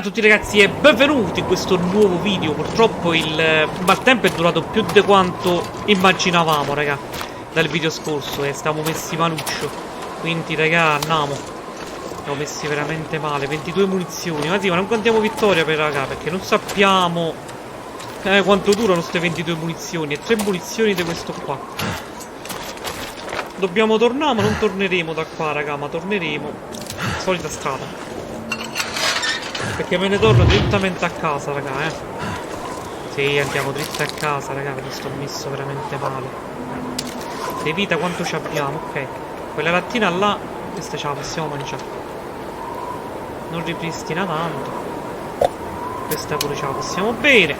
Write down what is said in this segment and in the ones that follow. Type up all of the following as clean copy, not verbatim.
Ciao a tutti ragazzi e benvenuti in questo nuovo video. Purtroppo il maltempo è durato più di quanto immaginavamo, raga, dal video scorso, e stiamo messi maluccio. Quindi raga, andiamo. Siamo messi veramente male. 22 munizioni. Ma sì, ma non contiamo vittoria per raga, perché non sappiamo quanto durano queste 22 munizioni. E 3 munizioni di questo qua. Dobbiamo tornare, ma non torneremo da qua, raga, ma torneremo solita strada. Perché me ne torno direttamente a casa, raga, Sì, andiamo dritti a casa, raga, perché sto messo veramente male. 6 vita quanto ci abbiamo? Ok. Quella lattina là, questa ce la possiamo mangiare. Non ripristina tanto. Questa pure ce la possiamo bere.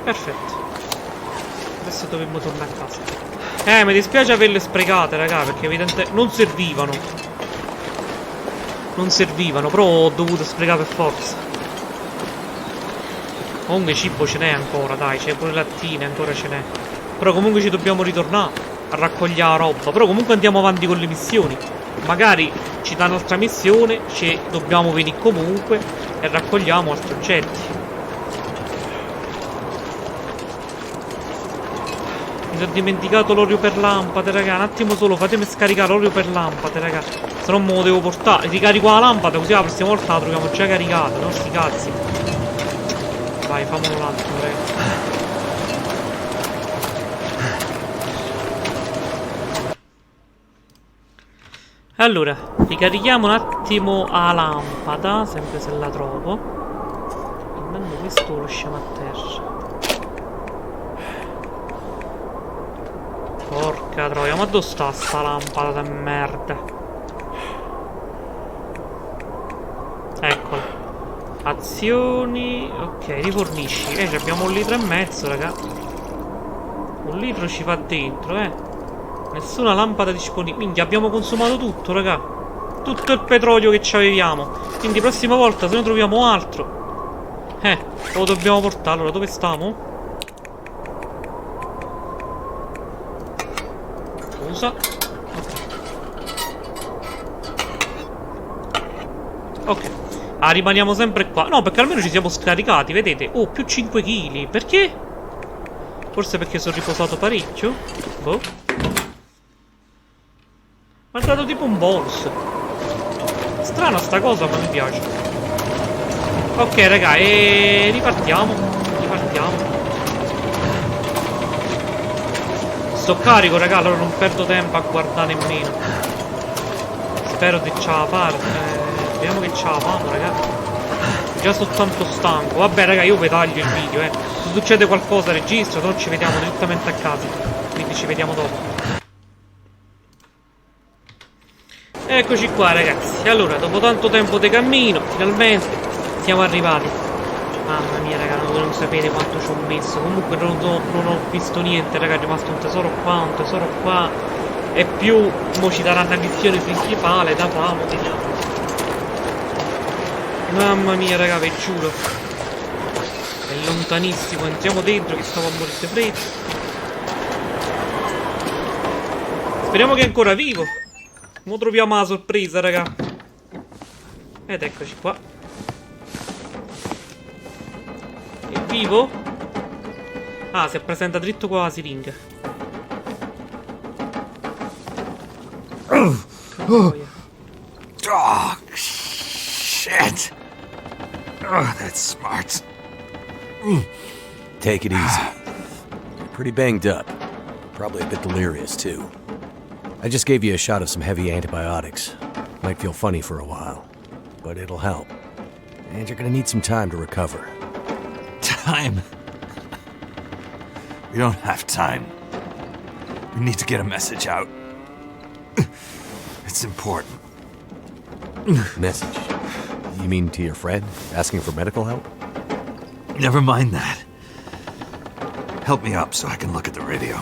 Perfetto. Adesso dovremmo tornare a casa. Mi dispiace averle sprecate, raga, perché evidentemente non servivano. Non servivano, però ho dovuto sprecare per forza. Comunque cibo ce n'è ancora, dai, c'è pure lattine, ancora ce n'è. Però comunque ci dobbiamo ritornare a raccogliere la roba. Però comunque andiamo avanti con le missioni. Magari ci dà un'altra missione, ci dobbiamo venire comunque e raccogliamo altri oggetti. Mi sono dimenticato l'olio per lampade, raga. Un attimo solo, fatemi scaricare l'olio per lampade, raga. Se no me lo devo portare. Ricarico la lampada, così la prossima volta la troviamo già caricata, no? Sti cazzi. Vai, famolo un attimo, raga. Allora, ricarichiamo un attimo la lampada, sempre se la trovo. Almeno questo lo lasciamo a terra. Porca troia, ma dove sta sta lampada di merda? Eccola. Azioni. Ok, rifornisci. Abbiamo 1,5 litri, raga. 1 litro ci fa dentro, Nessuna lampada disponibile. Minchia, abbiamo consumato tutto, raga. Tutto il petrolio che ci avevamo. Quindi prossima volta, se ne troviamo altro, lo dobbiamo portare. Allora, dove stiamo? Ok. Ah, rimaniamo sempre qua. No, perché almeno ci siamo scaricati, vedete? Oh, più 5 kg. Perché? Forse perché sono riposato parecchio? Boh. Mi ha dato tipo un bonus. Strana sta cosa, ma mi piace. Ok, raga, e ripartiamo. Ripartiamo. Sto carico, raga, allora non perdo tempo a guardare nemmeno. Spero che ce la parte. Vediamo che ce la fanno, raga. Già sono tanto stanco. Vabbè, raga, io vi taglio il video, Se succede qualcosa registro, se no ci vediamo direttamente a casa. Quindi ci vediamo dopo. Eccoci qua, ragazzi. Allora, dopo tanto tempo di cammino, finalmente siamo arrivati. Mamma mia, raga, non sapete quanto ci ho messo. Comunque non ho visto niente, raga. È rimasto un tesoro qua. E più mo ci darà una missione principale da famo, vediamo. Mamma mia, raga, vi giuro. È lontanissimo. Entriamo dentro che stavo a morire di freddo. Speriamo che è ancora vivo. Mo troviamo la sorpresa, raga. Ed eccoci qua. È vivo? Ah, si presenta dritto qua la siringa. Oh, shit. Oh, that's smart. Take it easy. You're pretty banged up. Probably a bit delirious, too. I just gave you a shot of some heavy antibiotics. Might feel funny for a while, but it'll help. And you're gonna need some time to recover. Time? We don't have time. We need to get a message out. It's important. Message? You mean to your friend, asking for medical help? Never mind that. Help me up so I can look at the radio.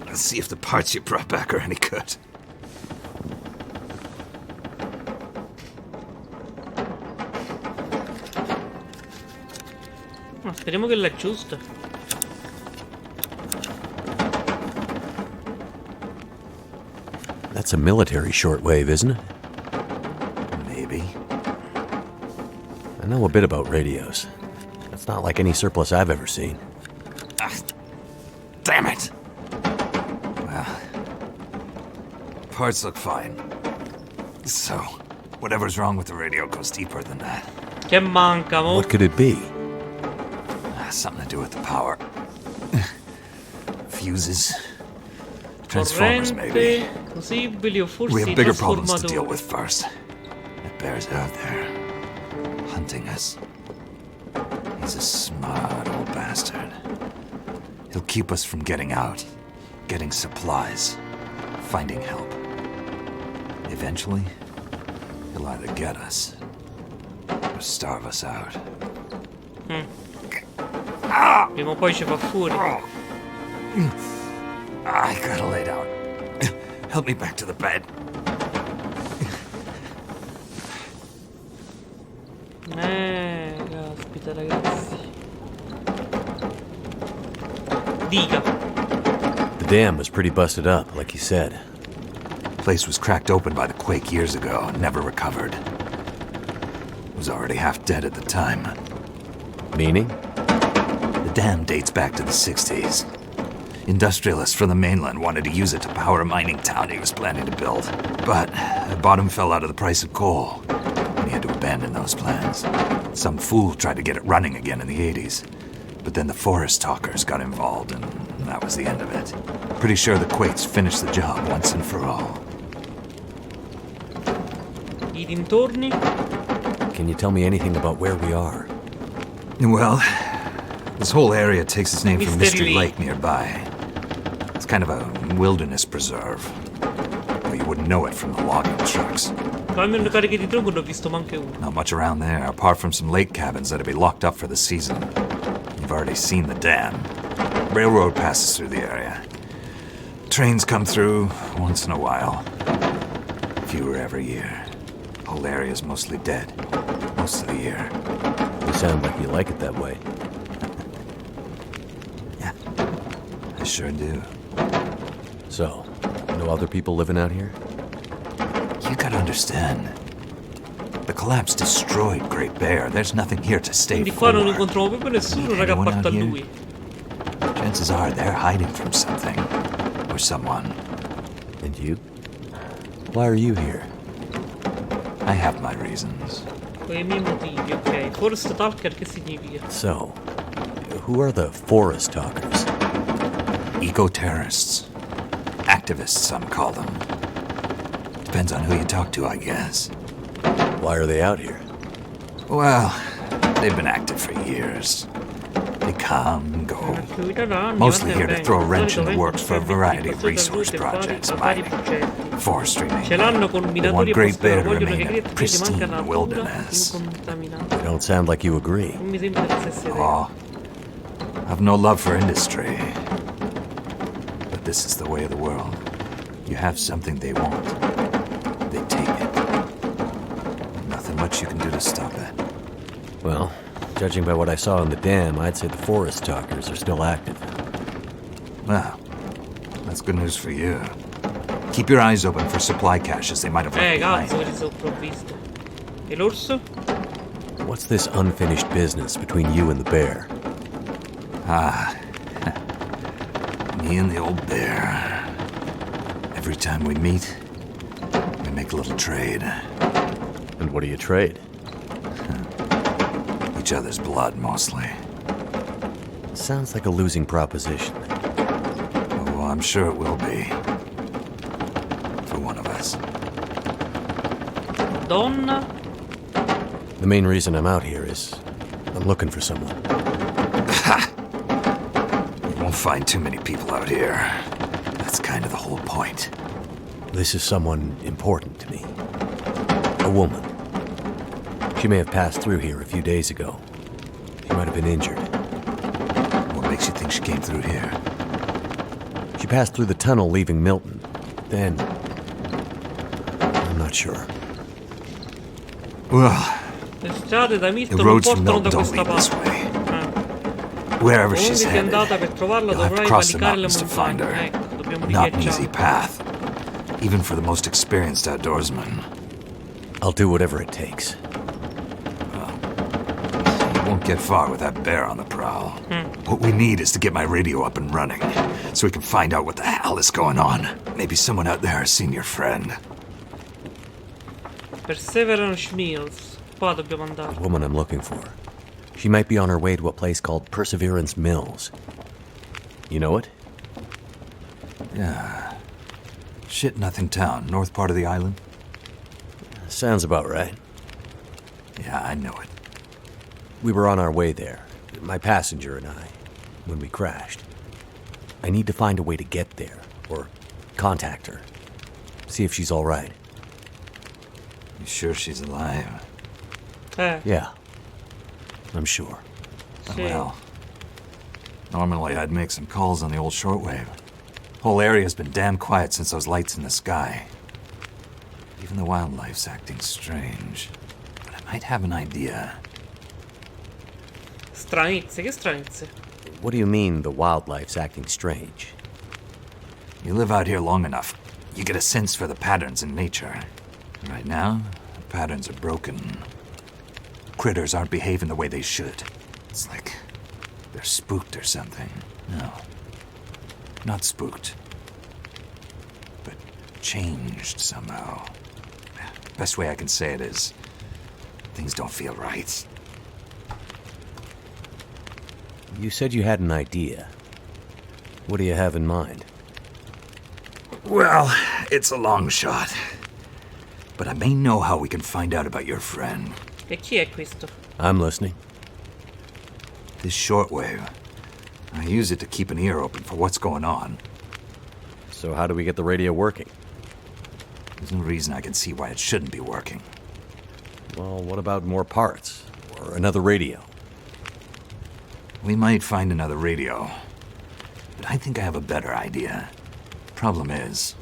Let's see if the parts you brought back are any good. Speriamo che l'è giusta. That's a military shortwave, isn't it? Maybe. know a bit about radios. It's not like any surplus I've ever seen. Ah, damn it! Well, parts look fine. So, whatever's wrong with the radio goes deeper than that. Che manca, mo? What could it be? Something to do with the power. Fuses. Transformers, maybe. Corrente, fusibili o forse We i have bigger problems to deal trasformatori. with first. That bear's out there, hunting us. He's a smart old bastard. He'll keep us from getting out, getting supplies, finding help. Eventually, he'll either get us or starve us out. Prima o poi ci fa fuori. I gotta lay down. Help me back to the bed. Caspita ragazzi. Dica. The dam was pretty busted up, like you said. Place was cracked open by the quake years ago and never recovered. It was already half dead at the time. Meaning? The dam dates back to the 60s. Industrialists from the mainland wanted to use it to power a mining town he was planning to build. But the bottom fell out of the price of coal, and he had to abandon those plans. Some fool tried to get it running again in the 80s. But then the forest talkers got involved, and that was the end of it. Pretty sure the Quakes finished the job once and for all. I dintorni? Can you tell me anything about where we are? Well, this whole area takes its name from Mr. Mystery Lee. Lake nearby. It's kind of a wilderness preserve. But you wouldn't know it from the logging trucks. Camion cariche di droga ne ho visto manche uno. Not much around there, apart from some lake cabins that'll be locked up for the season. You've already seen the dam. Railroad passes through the area. Trains come through once in a while. Fewer every year. Whole area's mostly dead. Most of the year. You sound like you like it that way. Yeah, I sure do. So, no other people living out here? You gotta understand. The collapse destroyed Great Bear. There's nothing here to stay Quindi qua for. non incontriamo proprio nessuno, raga, a Anyone parte a out here? lui. Chances are they're hiding from something. Or someone. And you? Why are you here? I have my reasons. Quei miei motivi, ok. Forest Talker che significa? So, who are the forest talkers? Eco-terrorists. Activists, some call them. Depends on who you talk to, I guess. Why are they out here? Well, they've been active for years. They come and go. Mostly Mostly here to throw a wrench in the works for a variety of resource projects, mining, forestry Ce mainly. l'hanno con They want minatori e Great Bear to vogliono che remain a Great Bear pristine rimanga natura wilderness. incontaminata. You don't sound like you agree. Non mi sembra la stessa idea. Oh, I've no love for industry. But this is the way of the world. You have something they want. They take it. Nothing much you can do to stop it. Well, judging by what I saw in the dam, I'd say the forest talkers are still active. Well, that's good news for you. Keep your eyes open for supply caches they might have left Cazzo, behind. che li sono provvisto. E l'orso? What's this unfinished business between you and the bear? Ah, me and the old bear. Every time we meet, we make a little trade. And what do you trade? Each other's blood, mostly. Sounds like a losing proposition. Oh, I'm sure it will be. For one of us. Donna? The main reason I'm out here is I'm looking for someone. You won't find too many people out here. That's kind of the whole point. This is someone important to me. A woman. She may have passed through here a few days ago. She might have been injured. What makes you think she came through here? She passed through the tunnel leaving Milton. Then... I'm not sure. Well, Le strade da the Milton non roads from portano da Milton don't questa lead this parte. way. Wherever Comunque she's sei headed, andata per trovarla, you'll have to dovrai cross the valicare le mountains to find montagne. her. Ecco, dobbiamo Not an easy riviaggiare. path, even for the most experienced outdoorsman. I'll do whatever it takes. won't get far with that bear on the prowl. What we need is to get my radio up and running, so we can find out what the hell is going on. Maybe someone out there has seen your friend. Perseverance Mills. Qua dobbiamo andare. The woman I'm looking for. She might be on her way to a place called Perseverance Mills. You know it? Yeah. Shit-nothing town, north part of the island. Sounds about right. Yeah, I know it. We were on our way there, my passenger and I, when we crashed. I need to find a way to get there, or contact her. See if she's all right. You sure she's alive? Yeah, I'm sure. Oh, Sì. well. Normally I'd make some calls on the old shortwave. Whole area's been damn quiet since those lights in the sky. Even the wildlife's acting strange. But I might have an idea. Stranizze, che stranizze? What do you mean the wildlife's acting strange? You live out here long enough, you get a sense for the patterns in nature. Right now, the patterns are broken. Critters aren't behaving the way they should. It's like they're spooked or something. No. Not spooked. But changed somehow. Best way I can say it is, things don't feel right. You said you had an idea. What do you have in mind? Well, it's a long shot. But I may know how we can find out about your friend. E chi è questo? I'm listening. This shortwave. I use it to keep an ear open for what's going on. So how do we get the radio working? There's no reason I can see why it shouldn't be working. Well, what about more parts? Or another radio? We might find another radio. But I think I have a better idea. Problem is,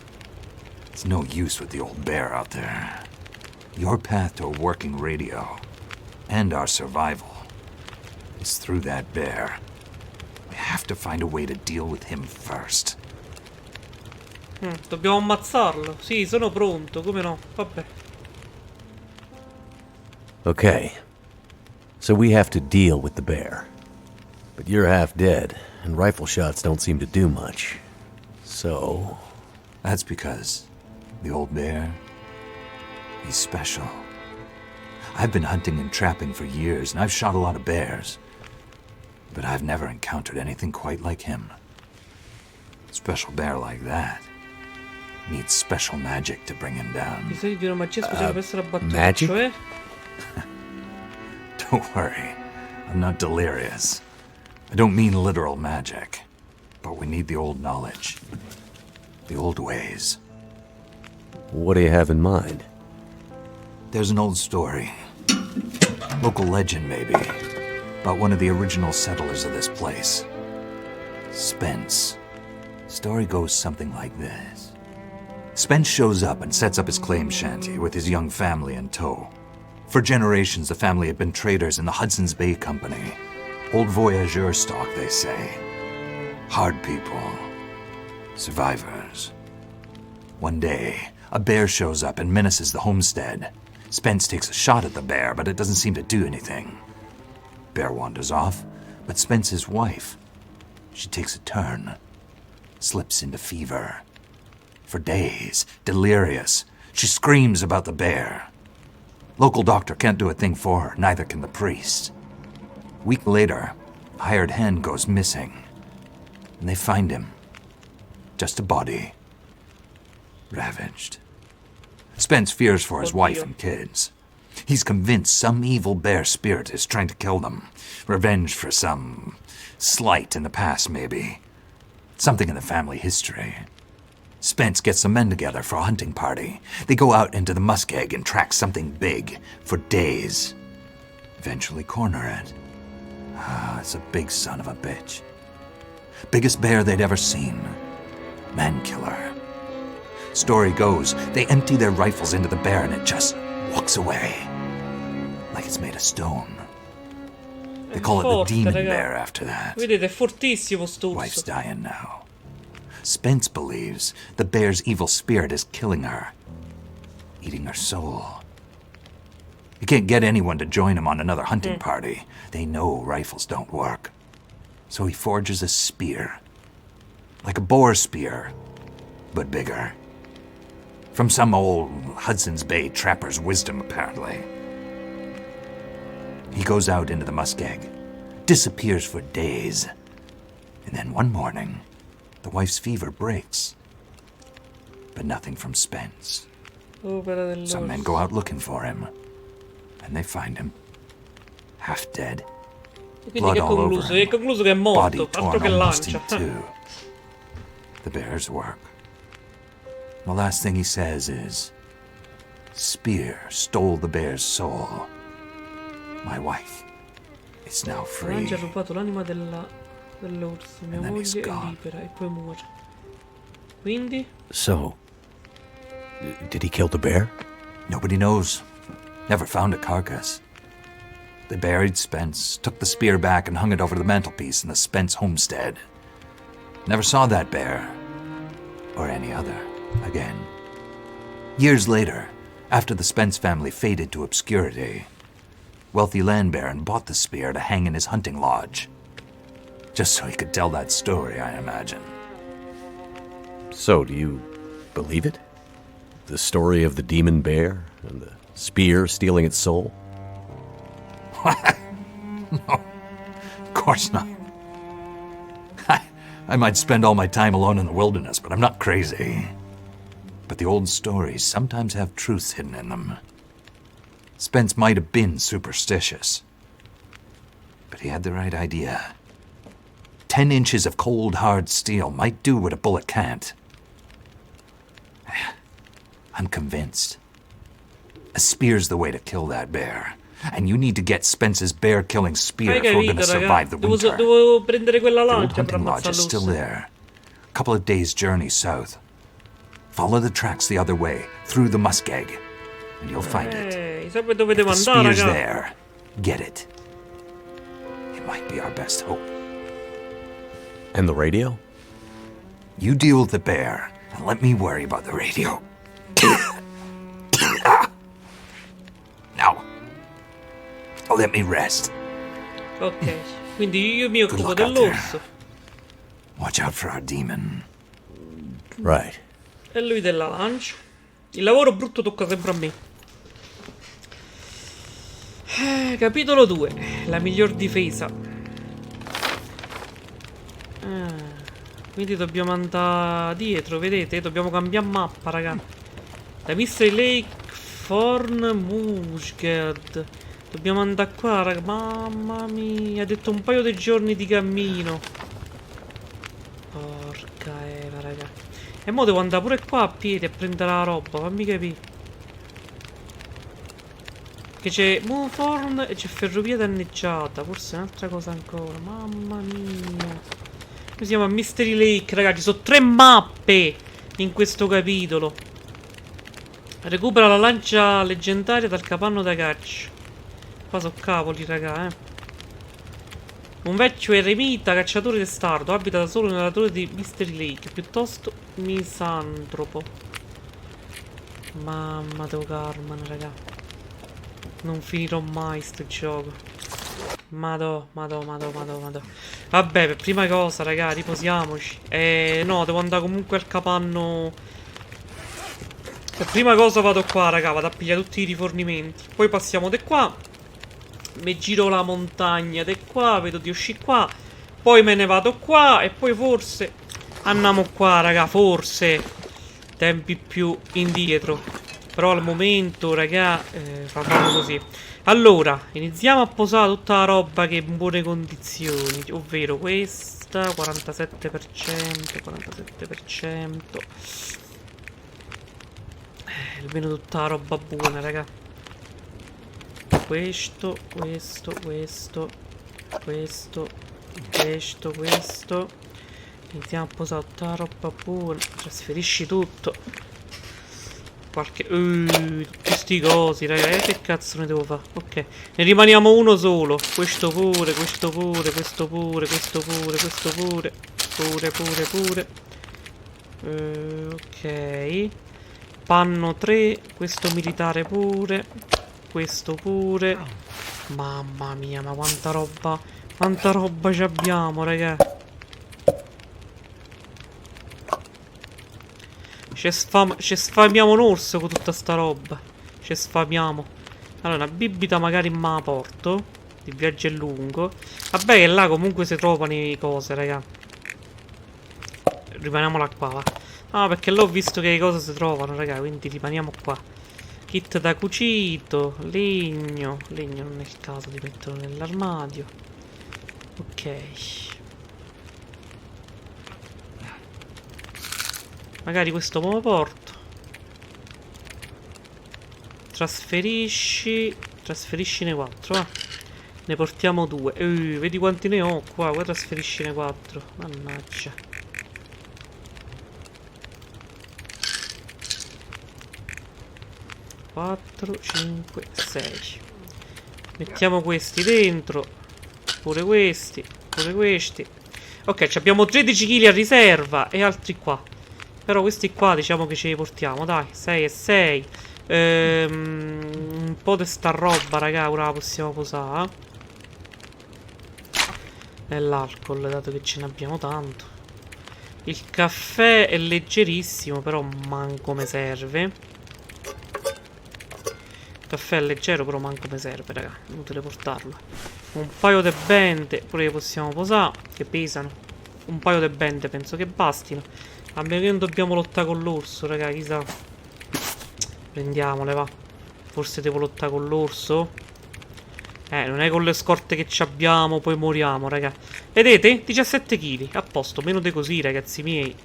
it's no use with the old bear out there. Your path to a working radio, and our survival, is through that bear. We have to find a way to deal with him first. Dobbiamo ammazzarlo. Sì, sono pronto, come no? Vabbè. Okay. So we have to deal with the bear. But you're half dead, and rifle shots don't seem to do much. So... That's because the old bear, he's special. I've been hunting and trapping for years, and I've shot a lot of bears. But I've never encountered anything quite like him. Special bear like that needs special magic to bring him down. Bisogno di una magia speciale per essere abbattuto. magic? Cioè? Don't worry, I'm not delirious. I don't mean literal magic, but we need the old knowledge, the old ways. What do you have in mind? There's an old story, local legend maybe, about one of the original settlers of this place. Spence. Story goes something like this. Spence shows up and sets up his claim shanty with his young family in tow. For generations, the family had been traders in the Hudson's Bay Company. Old voyageur stock, they say. Hard people. Survivors. One day, a bear shows up and menaces the homestead. Spence takes a shot at the bear, but it doesn't seem to do anything. Bear wanders off, but Spence's wife, she takes a turn. Slips into fever. For days, delirious, she screams about the bear. Local doctor can't do a thing for her, neither can the priest. Week later, a hired hand goes missing. And they find him. Just a body. Ravaged. Spence fears for his wife and kids. He's convinced some evil bear spirit is trying to kill them. Revenge for some slight in the past, maybe. Something in the family history. Spence gets some men together for a hunting party. They go out into the muskeg and track something big for days. Eventually corner it. It's a big son of a bitch. Biggest bear they'd ever seen. Man killer. Story goes, they empty their rifles into the bear and it just walks away. Like it's made of stone. They call it the demon bear after that. Vedete, è fortissimo sto Wife's urso. dying now. Spence believes the bear's evil spirit is killing her. Eating her soul. He can't get anyone to join him on another hunting party. They know rifles don't work. So he forges a spear. Like a boar spear, but bigger. From some old Hudson's Bay trapper's wisdom, apparently. He goes out into the muskeg, disappears for days, and then one morning, the wife's fever breaks. But nothing from Spence. Opera dell'orso. Some men go out looking for him, and they find him, half dead. E quindi Blood che è all over concluso? him. È concluso che è Body morto, altro torn che almost in lancia. two. The bear's work. The last thing he says is, "Spear stole the bear's soul. My wife is now La free." lancia ha rubato l'anima dell'orso. Mia And then he's moglie è gone. libera e poi muore. Quindi? So, did he kill the bear? Nobody knows. Never found a carcass. They buried Spence, took the spear back and hung it over the mantelpiece in the Spence homestead. Never saw that bear, or any other, again. Years later, after the Spence family faded to obscurity, wealthy land baron bought the spear to hang in his hunting lodge. Just so he could tell that story, I imagine. So, do you believe it? The story of the demon bear and the spear stealing its soul? No, of course not. I might spend all my time alone in the wilderness, but I'm not crazy. But the old stories sometimes have truth hidden in them. Spence might have been superstitious, but he had the right idea. 10 inches of cold, hard steel might do what a bullet can't. I'm convinced. A spear's the way to kill that bear. And you need to get Spence's bear-killing spear Hai if we're going to capito, raga? survive the winter. Devo prendere quella The old lancia per hunting lodge ammazzare is still l'orso. there. A couple of days' journey south. Follow the tracks the other way, through the muskeg, and you'll find it. Sapete dove If devo the andare, spear's raga? there, get it. It might be our best hope. And the radio? You deal with the bear, and let me worry about the radio. Now, let me rest. Ok, quindi io mi occupo luck out dell'orso Watch out for our demon. Right. e lui della lancia. Il lavoro brutto tocca sempre a me. Capitolo 2. La miglior difesa. Quindi dobbiamo andare dietro, vedete? Dobbiamo cambiare mappa, raga. Da Mystery Lake, Forn, Musgard. Dobbiamo andare qua, raga. Mamma mia, ha detto un paio di giorni di cammino. Porca Eva, raga. E mo devo andare pure qua a piedi a prendere la roba, fammi capire. Che c'è Forn e c'è ferrovia danneggiata. Forse è un'altra cosa ancora. Mamma mia. Noi siamo a Mystery Lake, ragazzi. Sono 3 mappe in questo capitolo. Recupera la lancia leggendaria dal capanno da caccia. Qua sono cavoli, raga, Un vecchio eremita, cacciatore testardo. Abita da solo nella torre di Mystery Lake. Piuttosto misantropo. Mamma do Carmen, raga. Non finirò mai sto gioco. Madò. Vabbè, per prima cosa, raga, riposiamoci. No, devo andare comunque al capanno. Per prima cosa vado qua, raga, vado a pigliare tutti i rifornimenti. Poi passiamo di qua. Mi giro la montagna di qua, vedo di uscire qua. Poi me ne vado qua e poi forse andiamo qua, raga, forse. Tempi più indietro. Però al momento, raga, facciamo così. Allora, iniziamo a posare tutta la roba che è in buone condizioni. Ovvero questa, 47%, 47%. Almeno tutta la roba buona, raga. Questo. Iniziamo a posare tutta la roba buona. Trasferisci tutto. Tutti sti cosi, raga. Che cazzo ne devo fare? Ok. Ne rimaniamo uno solo. Questo pure. Pure. Ok. Panno 3. Questo militare pure. questo pure. Mamma mia, ma quanta roba. Quanta roba ci abbiamo, raga. Ci sfamiamo un orso con tutta sta roba. Ci sfamiamo. Allora, una bibita magari me la porto. Il viaggio è lungo. Vabbè che là comunque si trovano le cose, raga. Rimaniamola qua, va. No, perché là ho visto che le cose si trovano, raga. Quindi rimaniamo qua. Kit da cucito. Legno. Legno non è il caso di metterlo nell'armadio. Ok. Magari questo me lo porto. Trasferiscine 4, va. Ne portiamo 2. Vedi quanti ne ho qua. Qua trasferiscine 4. Mannaggia. Quattro, 5, 6. Mettiamo questi dentro. Pure questi. Pure questi. Ok, abbiamo 13 kg a riserva. E altri qua. Però questi qua diciamo che ce li portiamo. Dai, 6 e 6. Un po' di sta roba, raga. Ora la possiamo posare. E l'alcol, dato che ce ne abbiamo tanto. Il caffè è leggerissimo, però manco me serve. Il caffè è leggero, però manco me serve, raga. Inutile portarlo. Un paio di bende pure le possiamo posare, che pesano. Un paio di bende penso che bastino. A meno che non dobbiamo lottare con l'orso, raga, chissà. Prendiamole, va. Forse devo lottare con l'orso. Non è con le scorte che ci abbiamo, poi moriamo, raga. Vedete? 17 kg. A posto, meno di così, ragazzi miei.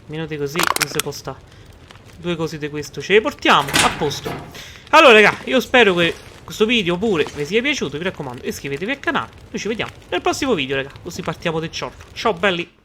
Meno di così non si può stare. 2 cose di questo ce le portiamo. A posto. Allora, raga, io spero che questo video pure vi sia piaciuto. Vi raccomando, iscrivetevi al canale. Noi ci vediamo nel prossimo video, raga. Così partiamo del giorno. Ciao, belli.